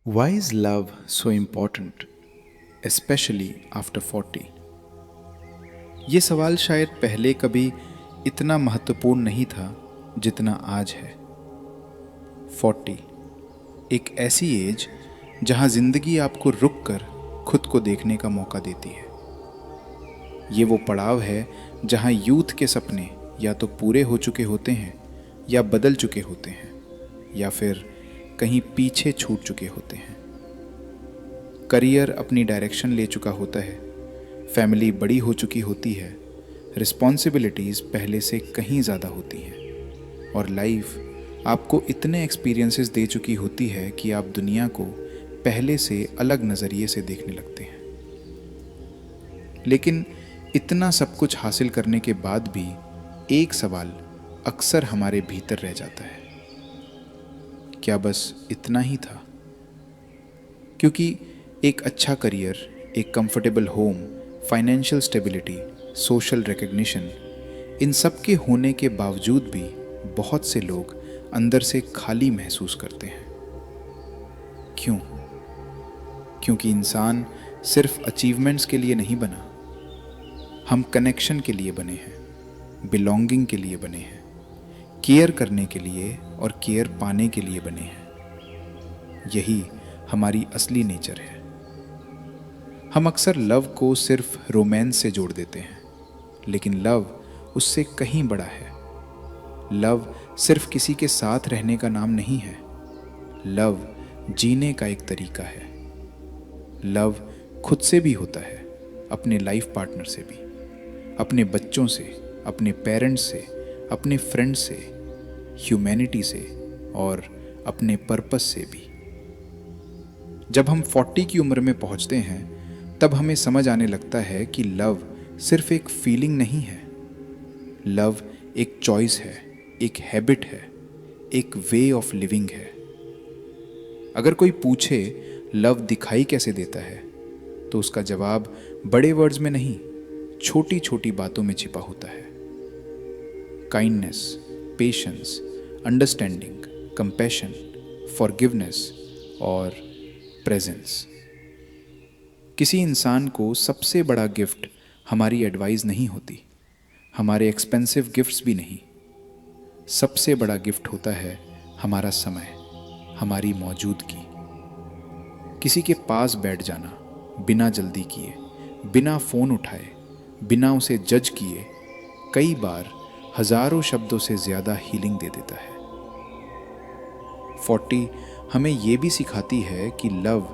Why is love so important, especially after 40? ये सवाल शायद पहले कभी इतना महत्वपूर्ण नहीं था जितना आज है। 40 एक ऐसी एज जहां जिंदगी आपको रुक कर खुद को देखने का मौका देती है। ये वो पड़ाव है जहां यूथ के सपने या तो पूरे हो चुके होते हैं या बदल चुके होते हैं या फिर कहीं पीछे छूट चुके होते हैं। करियर अपनी डायरेक्शन ले चुका होता है, फैमिली बड़ी हो चुकी होती है, रिस्पॉन्सिबिलिटीज़ पहले से कहीं ज़्यादा होती हैं और लाइफ आपको इतने एक्सपीरियंसेस दे चुकी होती है कि आप दुनिया को पहले से अलग नज़रिए से देखने लगते हैं। लेकिन इतना सब कुछ हासिल करने के बाद भी एक सवाल अक्सर हमारे भीतर रह जाता है, क्या बस इतना ही था? क्योंकि एक अच्छा करियर, एक comfortable home, financial stability, social recognition, इन सब के होने के बावजूद भी बहुत से लोग अंदर से खाली महसूस करते हैं। क्यों? क्योंकि इंसान सिर्फ अचीवमेंट्स के लिए नहीं बना, हम कनेक्शन के लिए बने हैं, बिलोंगिंग के लिए बने हैं, केयर करने के लिए और केयर पाने के लिए बने हैं। यही हमारी असली नेचर है। हम अक्सर लव को सिर्फ रोमांस से जोड़ देते हैं, लेकिन लव उससे कहीं बड़ा है। लव सिर्फ किसी के साथ रहने का नाम नहीं है, लव जीने का एक तरीका है। लव खुद से भी होता है, अपने लाइफ पार्टनर से भी, अपने बच्चों से, अपने पेरेंट्स से, अपने फ्रेंड्स से, ह्यूमैनिटी से और अपने पर्पस से भी। जब हम 40 की उम्र में पहुंचते हैं तब हमें समझ आने लगता है कि लव सिर्फ एक फीलिंग नहीं है, लव एक चॉइस है, एक हैबिट है, एक वे ऑफ लिविंग है। अगर कोई पूछे लव दिखाई कैसे देता है तो उसका जवाब बड़े वर्ड्स में नहीं, छोटी छोटी बातों में छिपा होता है। Kindness, patience, understanding, compassion, forgiveness और प्रेजेंस। किसी इंसान को सबसे बड़ा गिफ्ट हमारी एडवाइस नहीं होती, हमारे एक्सपेंसिव गिफ्ट्स भी नहीं। सबसे बड़ा गिफ्ट होता है हमारा समय, हमारी मौजूदगी। किसी के पास बैठ जाना बिना जल्दी किए, बिना फ़ोन उठाए, बिना उसे जज किए, कई बार हजारों शब्दों से ज़्यादा हीलिंग दे देता है। 40 हमें ये भी सिखाती है कि लव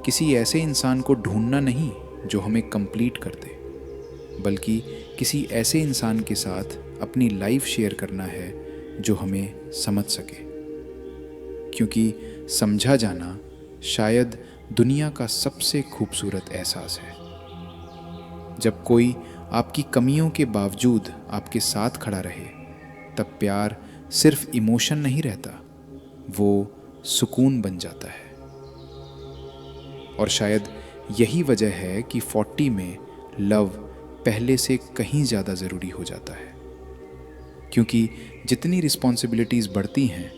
किसी ऐसे इंसान को ढूंढना नहीं जो हमें कंप्लीट कर दे, बल्कि किसी ऐसे इंसान के साथ अपनी लाइफ शेयर करना है जो हमें समझ सके। क्योंकि समझा जाना शायद दुनिया का सबसे खूबसूरत एहसास है। जब कोई आपकी कमियों के बावजूद आपके साथ खड़ा रहे, तब प्यार सिर्फ इमोशन नहीं रहता, वो सुकून बन जाता है। और शायद यही वजह है कि 40 में लव पहले से कहीं ज़्यादा ज़रूरी हो जाता है। क्योंकि जितनी रिस्पॉन्सिबिलिटीज़ बढ़ती हैं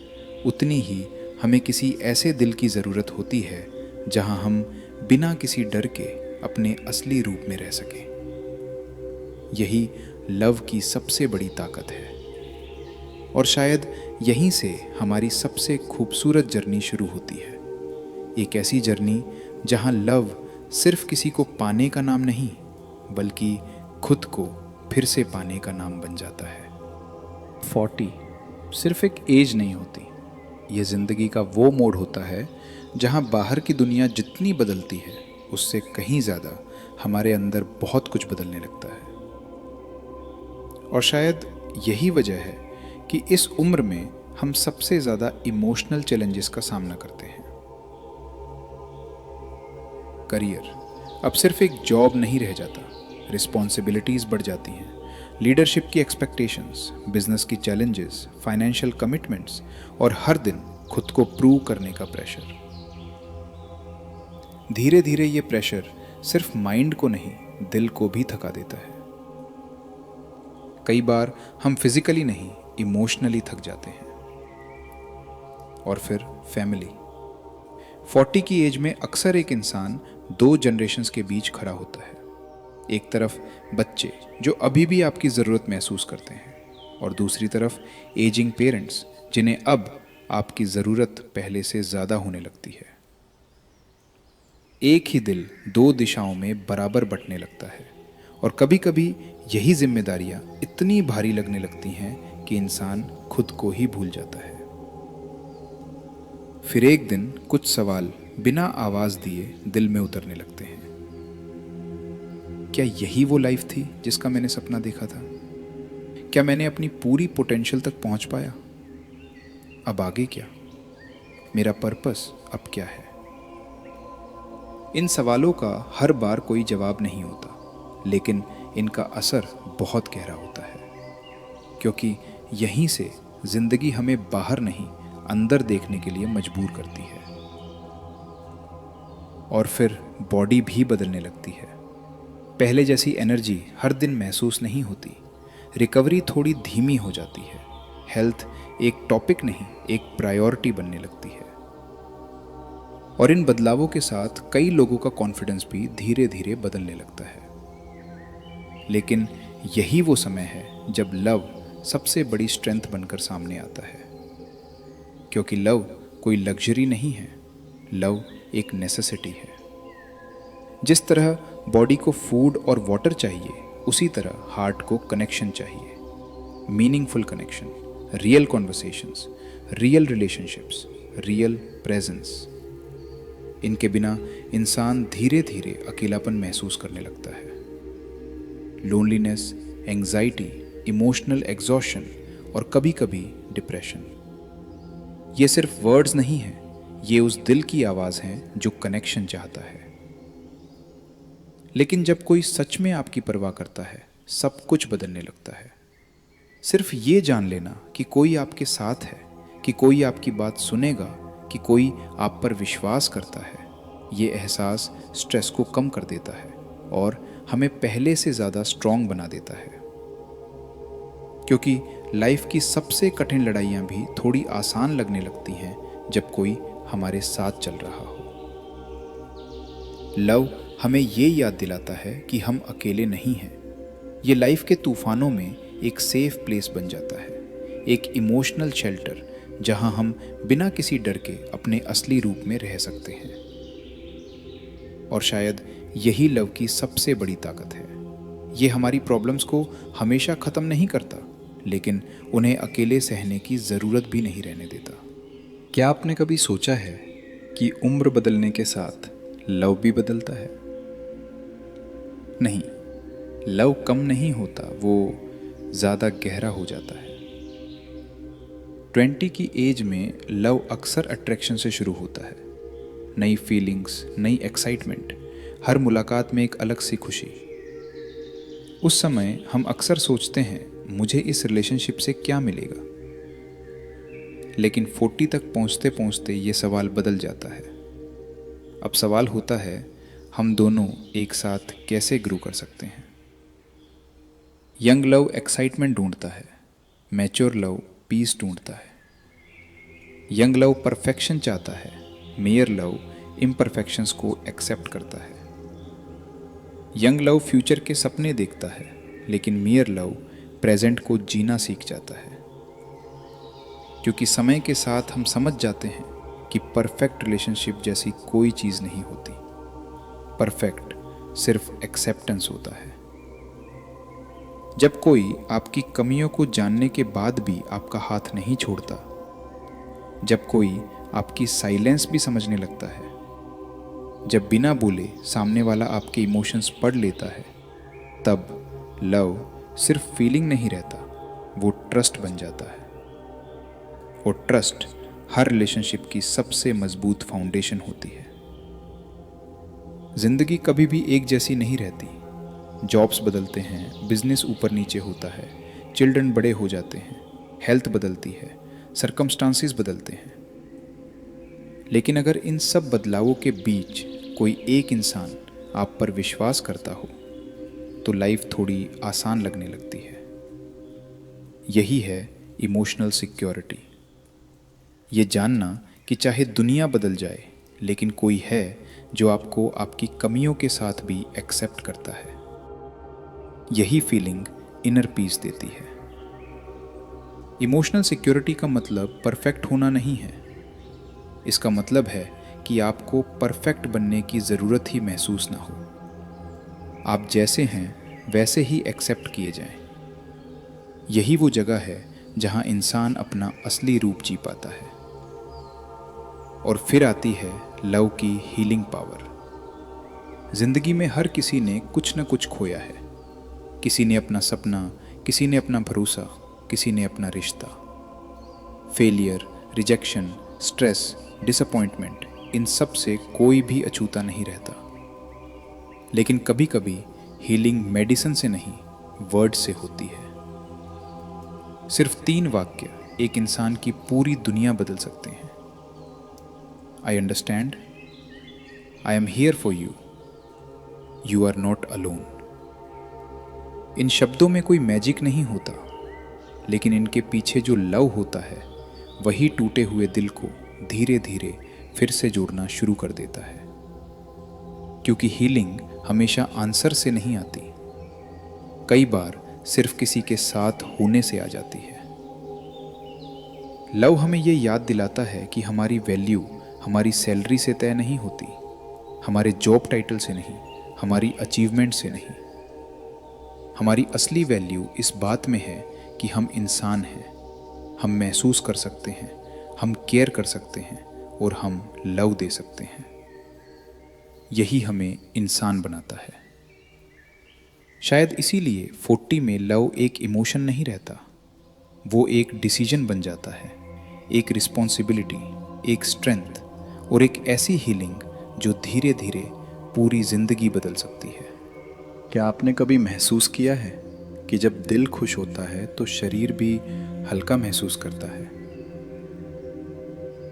उतनी ही हमें किसी ऐसे दिल की ज़रूरत होती है जहां हम बिना किसी डर के अपने असली रूप में रह सकें। यही लव की सबसे बड़ी ताकत है और शायद यहीं से हमारी सबसे खूबसूरत जर्नी शुरू होती है। एक ऐसी जर्नी जहां लव सिर्फ किसी को पाने का नाम नहीं, बल्कि खुद को फिर से पाने का नाम बन जाता है। 40 सिर्फ एक एज नहीं होती, ये ज़िंदगी का वो मोड़ होता है जहां बाहर की दुनिया जितनी बदलती है उससे कहीं ज़्यादा हमारे अंदर बहुत कुछ बदलने लगता है। और शायद यही वजह है कि इस उम्र में हम सबसे ज़्यादा इमोशनल चैलेंजेस का सामना करते हैं। करियर अब सिर्फ एक जॉब नहीं रह जाता, रिस्पॉन्सिबिलिटीज़ बढ़ जाती हैं, लीडरशिप की एक्सपेक्टेशंस, बिजनेस की चैलेंजेस, फाइनेंशियल कमिटमेंट्स और हर दिन खुद को प्रूव करने का प्रेशर। धीरे धीरे ये प्रेशर सिर्फ माइंड को नहीं, दिल को भी थका देता है। कई बार हम फिजिकली नहीं, इमोशनली थक जाते हैं। और फिर फैमिली 40 की एज में अक्सर एक इंसान दो जनरेशन्स के बीच खड़ा होता है। एक तरफ बच्चे जो अभी भी आपकी ज़रूरत महसूस करते हैं, और दूसरी तरफ एजिंग पेरेंट्स जिन्हें अब आपकी ज़रूरत पहले से ज़्यादा होने लगती है। एक ही दिल दो दिशाओं में बराबर बंटने लगता है, और कभी कभी यही जिम्मेदारियां इतनी भारी लगने लगती हैं कि इंसान खुद को ही भूल जाता है। फिर एक दिन कुछ सवाल बिना आवाज दिए दिल में उतरने लगते हैं। क्या यही वो लाइफ थी जिसका मैंने सपना देखा था? क्या मैंने अपनी पूरी पोटेंशियल तक पहुंच पाया? अब आगे क्या? मेरा पर्पस अब क्या है? इन सवालों का हर बार कोई जवाब नहीं होता, लेकिन इनका असर बहुत गहरा होता है, क्योंकि यहीं से जिंदगी हमें बाहर नहीं अंदर देखने के लिए मजबूर करती है। और फिर बॉडी भी बदलने लगती है। पहले जैसी एनर्जी हर दिन महसूस नहीं होती, रिकवरी थोड़ी धीमी हो जाती है, हेल्थ एक टॉपिक नहीं एक प्रायोरिटी बनने लगती है। और इन बदलावों के साथ कई लोगों का कॉन्फिडेंस भी धीरे धीरे बदलने लगता है। लेकिन यही वो समय है जब लव सबसे बड़ी स्ट्रेंथ बनकर सामने आता है, क्योंकि लव कोई लग्जरी नहीं है, लव एक नेसेसिटी है। जिस तरह बॉडी को फूड और वाटर चाहिए, उसी तरह हार्ट को कनेक्शन चाहिए। Meaningful connection, real conversations, real relationships, real presence. इनके बिना इंसान धीरे धीरे अकेलापन महसूस करने लगता है। लोनलीनेस, एंग्जाइटी, इमोशनल एग्जॉशन और कभी कभी डिप्रेशन। ये सिर्फ वर्ड्स नहीं हैं, ये उस दिल की आवाज़ है जो कनेक्शन चाहता है। लेकिन जब कोई सच में आपकी परवाह करता है, सब कुछ बदलने लगता है। सिर्फ ये जान लेना कि कोई आपके साथ है, कि कोई आपकी बात सुनेगा, कि कोई आप पर विश्वास करता है, ये एहसास स्ट्रेस को कम कर देता है और हमें पहले से ज़्यादा स्ट्रॉन्ग बना देता है। क्योंकि लाइफ की सबसे कठिन लड़ाइयाँ भी थोड़ी आसान लगने लगती हैं जब कोई हमारे साथ चल रहा हो। लव हमें ये याद दिलाता है कि हम अकेले नहीं हैं। ये लाइफ के तूफानों में एक सेफ प्लेस बन जाता है, एक इमोशनल शेल्टर जहां हम बिना किसी डर के अपने असली रूप में रह सकते हैं। और शायद यही लव की सबसे बड़ी ताकत है। ये हमारी प्रॉब्लम्स को हमेशा ख़त्म नहीं करता, लेकिन उन्हें अकेले सहने की ज़रूरत भी नहीं रहने देता। क्या आपने कभी सोचा है कि उम्र बदलने के साथ लव भी बदलता है? नहीं, लव कम नहीं होता, वो ज़्यादा गहरा हो जाता है। 20 की एज में लव अक्सर अट्रैक्शन से शुरू होता है। नई फीलिंग्स, नई एक्साइटमेंट, हर मुलाकात में एक अलग सी खुशी। उस समय हम अक्सर सोचते हैं, मुझे इस रिलेशनशिप से क्या मिलेगा? लेकिन 40 तक पहुंचते पहुंचते ये सवाल बदल जाता है। अब सवाल होता है, हम दोनों एक साथ कैसे ग्रो कर सकते हैं? यंग लव एक्साइटमेंट ढूंढता है, मैच्योर लव पीस ढूंढता है। यंग लव परफेक्शन चाहता है, मेयर लव इम्परफेक्शंस को एक्सेप्ट करता है। यंग लव फ्यूचर के सपने देखता है, लेकिन मेयर लव प्रेजेंट को जीना सीख जाता है। क्योंकि समय के साथ हम समझ जाते हैं कि परफेक्ट रिलेशनशिप जैसी कोई चीज़ नहीं होती। परफेक्ट सिर्फ एक्सेप्टेंस होता है। जब कोई आपकी कमियों को जानने के बाद भी आपका हाथ नहीं छोड़ता, जब कोई आपकी साइलेंस भी समझने लगता है, जब बिना बोले सामने वाला आपके इमोशंस पढ़ लेता है, तब लव सिर्फ फीलिंग नहीं रहता, वो ट्रस्ट बन जाता है। और ट्रस्ट हर रिलेशनशिप की सबसे मजबूत फाउंडेशन होती है। जिंदगी कभी भी एक जैसी नहीं रहती। जॉब्स बदलते हैं, बिजनेस ऊपर नीचे होता है, चिल्ड्रन बड़े हो जाते हैं, हेल्थ बदलती है, सरकमस्टांसिस बदलते हैं। लेकिन अगर इन सब बदलावों के बीच कोई एक इंसान आप पर विश्वास करता हो, तो लाइफ थोड़ी आसान लगने लगती है। यही है इमोशनल सिक्योरिटी। ये जानना कि चाहे दुनिया बदल जाए, लेकिन कोई है जो आपको आपकी कमियों के साथ भी एक्सेप्ट करता है। यही फीलिंग इनर पीस देती है। इमोशनल सिक्योरिटी का मतलब परफेक्ट होना नहीं है। इसका मतलब है कि आपको परफेक्ट बनने की ज़रूरत ही महसूस ना हो। आप जैसे हैं वैसे ही एक्सेप्ट किए जाएं। यही वो जगह है जहां इंसान अपना असली रूप जी पाता है। और फिर आती है लव की हीलिंग पावर। जिंदगी में हर किसी ने कुछ न कुछ खोया है। किसी ने अपना सपना, किसी ने अपना भरोसा, किसी ने अपना रिश्ता। फेलियर, रिजेक्शन, स्ट्रेस, डिसअपॉइंटमेंट, इन सब से कोई भी अछूता नहीं रहता। लेकिन कभी कभी हीलिंग मेडिसिन से नहीं, वर्ड से होती है। सिर्फ 3 वाक्य एक इंसान की पूरी दुनिया बदल सकते हैं। I understand, I am here for you, you are not alone. इन शब्दों में कोई मैजिक नहीं होता, लेकिन इनके पीछे जो लव होता है वही टूटे हुए दिल को धीरे धीरे फिर से जोड़ना शुरू कर देता है। क्योंकि हीलिंग हमेशा आंसर से नहीं आती, कई बार सिर्फ किसी के साथ होने से आ जाती है। लव हमें ये याद दिलाता है कि हमारी वैल्यू हमारी सैलरी से तय नहीं होती, हमारे जॉब टाइटल से नहीं, हमारी अचीवमेंट से नहीं। हमारी असली वैल्यू इस बात में है कि हम इंसान हैं, हम महसूस कर सकते हैं, हम केयर कर सकते हैं और हम लव दे सकते हैं। यही हमें इंसान बनाता है। शायद इसीलिए 40 में लव एक इमोशन नहीं रहता, वो एक डिसीजन बन जाता है, एक रिस्पॉन्सिबिलिटी, एक स्ट्रेंथ और एक ऐसी हीलिंग जो धीरे धीरे पूरी जिंदगी बदल सकती है। क्या आपने कभी महसूस किया है कि जब दिल खुश होता है तो शरीर भी हल्का महसूस करता है,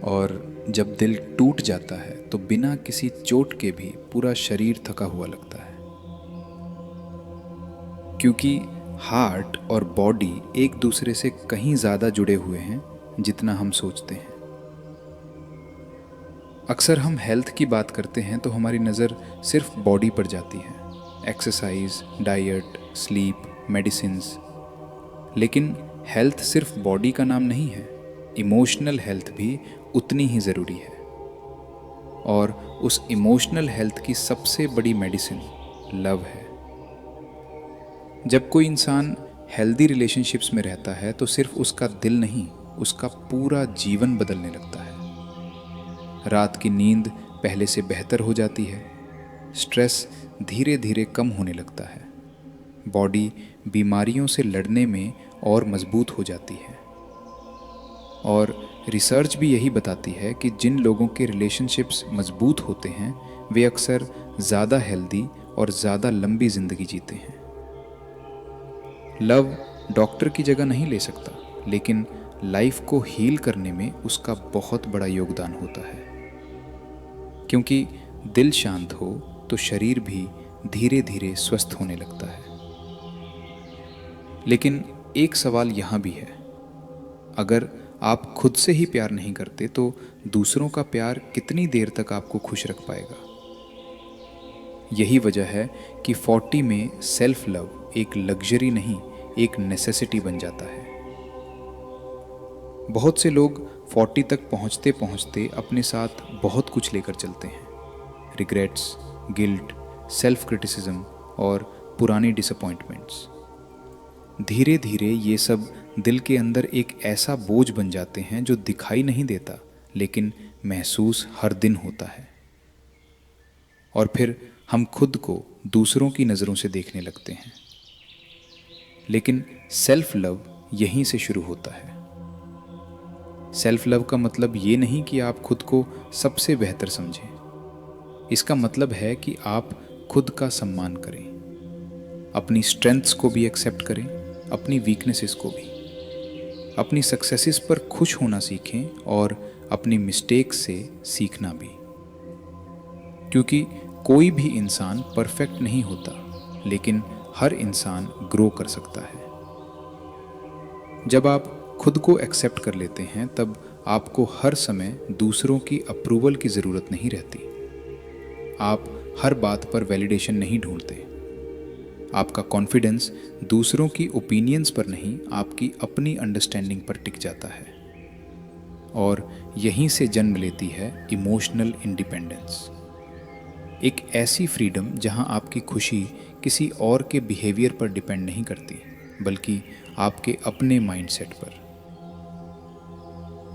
और जब दिल टूट जाता है तो बिना किसी चोट के भी पूरा शरीर थका हुआ लगता है? क्योंकि हार्ट और बॉडी एक दूसरे से कहीं ज़्यादा जुड़े हुए हैं जितना हम सोचते हैं। अक्सर हम हेल्थ की बात करते हैं तो हमारी नज़र सिर्फ बॉडी पर जाती है, एक्सरसाइज, डाइट, स्लीप, मेडिसिन्स। लेकिन हेल्थ सिर्फ बॉडी का नाम नहीं है, इमोशनल हेल्थ भी उतनी ही ज़रूरी है। और उस इमोशनल हेल्थ की सबसे बड़ी मेडिसिन लव है। जब कोई इंसान हेल्दी रिलेशनशिप्स में रहता है तो सिर्फ उसका दिल नहीं, उसका पूरा जीवन बदलने लगता है। रात की नींद पहले से बेहतर हो जाती है, स्ट्रेस धीरे धीरे कम होने लगता है, बॉडी बीमारियों से लड़ने में और मजबूत हो जाती है। और रिसर्च भी यही बताती है कि जिन लोगों के रिलेशनशिप्स मजबूत होते हैं वे अक्सर ज़्यादा हेल्दी और ज़्यादा लंबी ज़िंदगी जीते हैं। लव डॉक्टर की जगह नहीं ले सकता, लेकिन लाइफ को हील करने में उसका बहुत बड़ा योगदान होता है। क्योंकि दिल शांत हो तो शरीर भी धीरे धीरे स्वस्थ होने लगता है। लेकिन एक सवाल यहाँ भी है, अगर आप खुद से ही प्यार नहीं करते तो दूसरों का प्यार कितनी देर तक आपको खुश रख पाएगा? यही वजह है कि 40 में सेल्फ लव एक लग्जरी नहीं, एक नेसेसिटी बन जाता है। बहुत से लोग 40 तक पहुँचते पहुँचते अपने साथ बहुत कुछ लेकर चलते हैं, रिग्रेट्स, गिल्ट, सेल्फ क्रिटिसिज्म और पुरानी डिसअपॉइंटमेंट्स। धीरे धीरे ये सब दिल के अंदर एक ऐसा बोझ बन जाते हैं जो दिखाई नहीं देता, लेकिन महसूस हर दिन होता है। और फिर हम खुद को दूसरों की नज़रों से देखने लगते हैं। लेकिन सेल्फ लव यहीं से शुरू होता है। सेल्फ लव का मतलब ये नहीं कि आप खुद को सबसे बेहतर समझें। इसका मतलब है कि आप खुद का सम्मान करें, अपनी स्ट्रेंथ्स को भी एक्सेप्ट करें, अपनी वीकनेसेस को भी। अपनी सक्सेसेस पर खुश होना सीखें और अपनी मिस्टेक्स से सीखना भी। क्योंकि कोई भी इंसान परफेक्ट नहीं होता, लेकिन हर इंसान ग्रो कर सकता है। जब आप खुद को एक्सेप्ट कर लेते हैं तब आपको हर समय दूसरों की अप्रूवल की ज़रूरत नहीं रहती। आप हर बात पर वैलिडेशन नहीं ढूंढते। आपका कॉन्फिडेंस दूसरों की ओपिनियंस पर नहीं, आपकी अपनी अंडरस्टैंडिंग पर टिक जाता है। और यहीं से जन्म लेती है इमोशनल इंडिपेंडेंस। एक ऐसी फ्रीडम जहां आपकी खुशी किसी और के बिहेवियर पर डिपेंड नहीं करती, बल्कि आपके अपने माइंडसेट पर।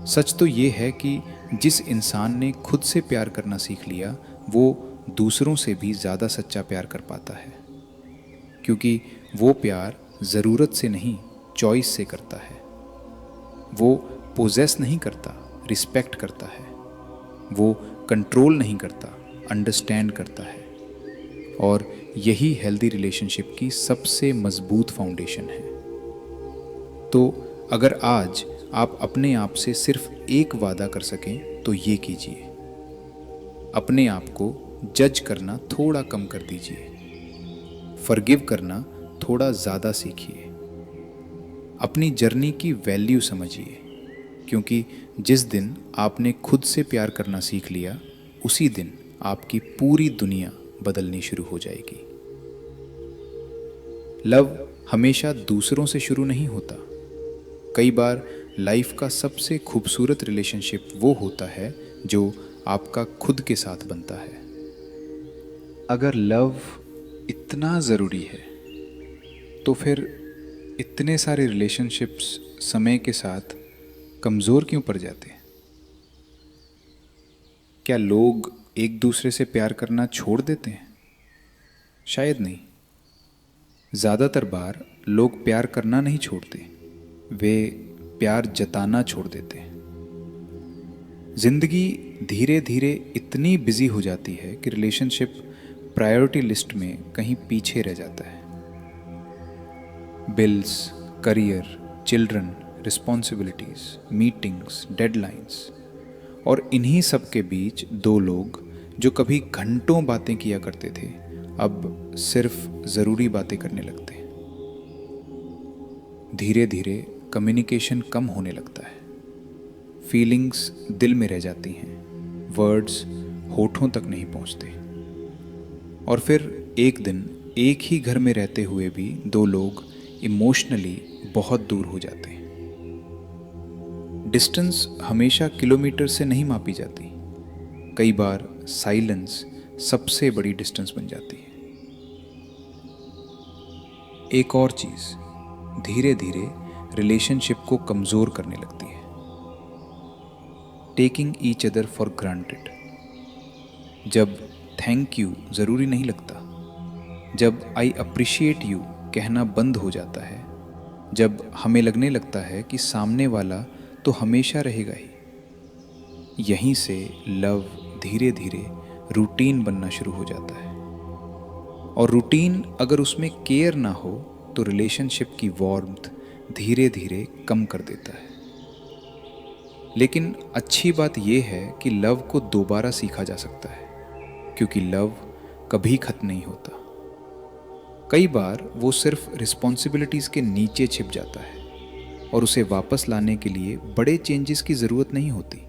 सच तो ये है कि जिस इंसान ने खुद से प्यार करना सीख लिया, वो दूसरों से भी ज़्यादा सच्चा प्यार कर पाता है। क्योंकि वो प्यार ज़रूरत से नहीं, चॉइस से करता है। वो पोजेस नहीं करता, रिस्पेक्ट करता है। वो कंट्रोल नहीं करता, अंडरस्टैंड करता है। और यही हेल्दी रिलेशनशिप की सबसे मजबूत फाउंडेशन है। तो अगर आज आप अपने आप से सिर्फ एक वादा कर सकें तो ये कीजिए, अपने आप को जज करना थोड़ा कम कर दीजिए, फॉरगिव करना थोड़ा ज़्यादा सीखिए, अपनी जर्नी की वैल्यू समझिए। क्योंकि जिस दिन आपने खुद से प्यार करना सीख लिया, उसी दिन आपकी पूरी दुनिया बदलनी शुरू हो जाएगी। लव हमेशा दूसरों से शुरू नहीं होता। कई बार लाइफ का सबसे खूबसूरत रिलेशनशिप वो होता है जो आपका खुद के साथ बनता है। अगर लव इतना ज़रूरी है, तो फिर इतने सारे रिलेशनशिप्स समय के साथ कमज़ोर क्यों पड़ जाते हैं? क्या लोग एक दूसरे से प्यार करना छोड़ देते हैं? शायद नहीं। ज़्यादातर बार लोग प्यार करना नहीं छोड़ते, वे प्यार जताना छोड़ देते हैं। ज़िंदगी धीरे धीरे इतनी बिजी हो जाती है कि रिलेशनशिप प्रायोरिटी लिस्ट में कहीं पीछे रह जाता है। Bills, career, children, responsibilities, meetings, deadlines, और इन्हीं सब के बीच दो लोग जो कभी घंटों बातें किया करते थे, अब सिर्फ ज़रूरी बातें करने लगते हैं। धीरे धीरे कम्युनिकेशन कम होने लगता है। फीलिंग्स दिल में रह जाती हैं, वर्ड्स होठों तक नहीं पहुंचते। और फिर एक दिन एक ही घर में रहते हुए भी दो लोग इमोशनली बहुत दूर हो जाते हैं। डिस्टेंस हमेशा किलोमीटर से नहीं मापी जाती। कई बार साइलेंस सबसे बड़ी डिस्टेंस बन जाती है। एक और चीज़ धीरे धीरे रिलेशनशिप को कमज़ोर करने लगती है। Taking each other for granted. जब थैंक यू ज़रूरी नहीं लगता, जब आई अप्रिशिएट यू कहना बंद हो जाता है, जब हमें लगने लगता है कि सामने वाला तो हमेशा रहेगा ही, यहीं से लव धीरे धीरे रूटीन बनना शुरू हो जाता है। और रूटीन अगर उसमें केयर ना हो तो रिलेशनशिप की वार्मथ धीरे धीरे कम कर देता है। लेकिन अच्छी बात यह है कि लव को दोबारा सीखा जा सकता है, क्योंकि लव कभी खत्म नहीं होता। कई बार वो सिर्फ रिस्पॉन्सिबिलिटीज़ के नीचे छिप जाता है और उसे वापस लाने के लिए बड़े चेंजेस की ज़रूरत नहीं होती।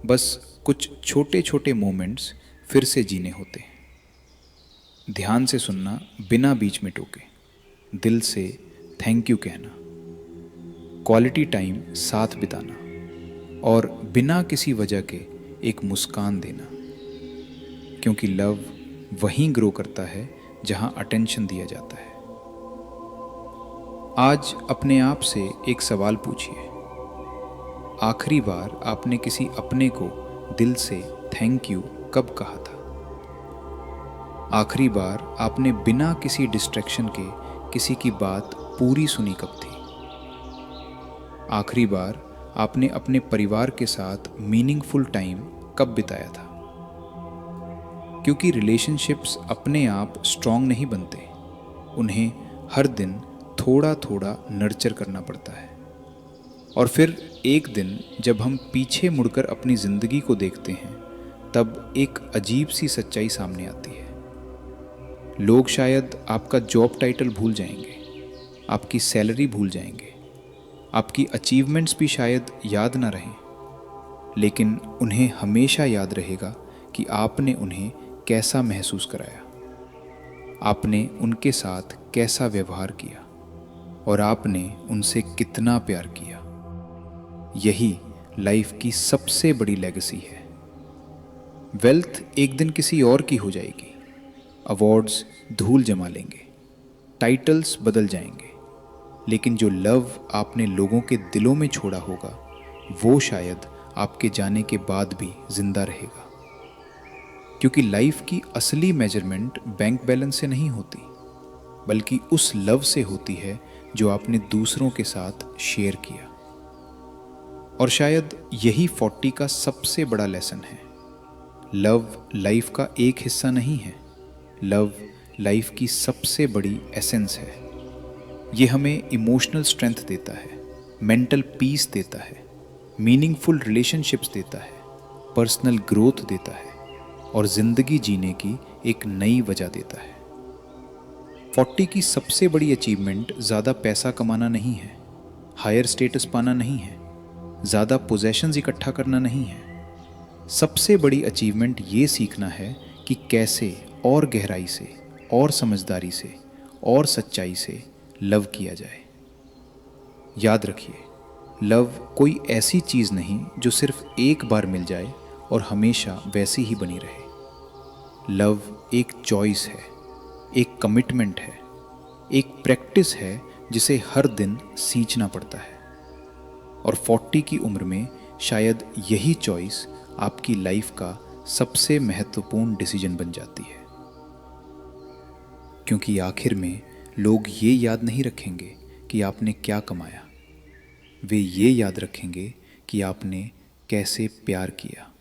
बस कुछ छोटे छोटे मोमेंट्स फिर से जीने होते हैं। ध्यान से सुनना बिना बीच में टोके, दिल से थैंक यू कहना, क्वालिटी टाइम साथ बिताना, और बिना किसी वजह के एक मुस्कान देना। क्योंकि लव वहीं ग्रो करता है जहां अटेंशन दिया जाता है। आज अपने आप से एक सवाल पूछिए, आखिरी बार आपने किसी अपने को दिल से थैंक यू कब कहा था? आखिरी बार आपने बिना किसी डिस्ट्रैक्शन के किसी की बात पूरी सुनी कब थी? आखिरी बार आपने अपने परिवार के साथ मीनिंगफुल टाइम कब बिताया था? क्योंकि रिलेशनशिप्स अपने आप स्ट्रांग नहीं बनते, उन्हें हर दिन थोड़ा थोड़ा नर्चर करना पड़ता है। और फिर एक दिन जब हम पीछे मुड़कर अपनी ज़िंदगी को देखते हैं, तब एक अजीब सी सच्चाई सामने आती है। लोग शायद आपका जॉब टाइटल भूल जाएंगे, आपकी सैलरी भूल जाएंगे, आपकी अचीवमेंट्स भी शायद याद ना रहें, लेकिन उन्हें हमेशा याद रहेगा कि आपने उन्हें कैसा महसूस कराया, आपने उनके साथ कैसा व्यवहार किया और आपने उनसे कितना प्यार किया। यही लाइफ की सबसे बड़ी लेगेसी है। वेल्थ एक दिन किसी और की हो जाएगी, अवार्ड्स धूल जमा लेंगे, टाइटल्स बदल जाएंगे, लेकिन जो लव आपने लोगों के दिलों में छोड़ा होगा वो शायद आपके जाने के बाद भी जिंदा रहेगा। क्योंकि लाइफ की असली मेजरमेंट बैंक बैलेंस से नहीं होती, बल्कि उस लव से होती है जो आपने दूसरों के साथ शेयर किया। और शायद यही 40 का सबसे बड़ा लेसन है। लव लाइफ का एक हिस्सा नहीं है, लव लाइफ की सबसे बड़ी एसेंस है। ये हमें इमोशनल स्ट्रेंथ देता है, मेंटल पीस देता है, मीनिंगफुल रिलेशनशिप्स देता है, पर्सनल ग्रोथ देता है और ज़िंदगी जीने की एक नई वजह देता है। 40 की सबसे बड़ी अचीवमेंट ज़्यादा पैसा कमाना नहीं है, हायर स्टेटस पाना नहीं है, ज़्यादा पोजेशंस इकट्ठा करना नहीं है। सबसे बड़ी अचीवमेंट ये सीखना है कि कैसे और गहराई से और समझदारी से और सच्चाई से लव किया जाए। याद रखिए, लव कोई ऐसी चीज़ नहीं जो सिर्फ एक बार मिल जाए और हमेशा वैसी ही बनी रहे। लव एक चॉइस है, एक कमिटमेंट है, एक प्रैक्टिस है जिसे हर दिन सींचना पड़ता है। और 40 की उम्र में शायद यही चॉइस आपकी लाइफ का सबसे महत्वपूर्ण डिसीजन बन जाती है। क्योंकि आखिर में लोग ये याद नहीं रखेंगे कि आपने क्या कमाया, वे ये याद रखेंगे कि आपने कैसे प्यार किया।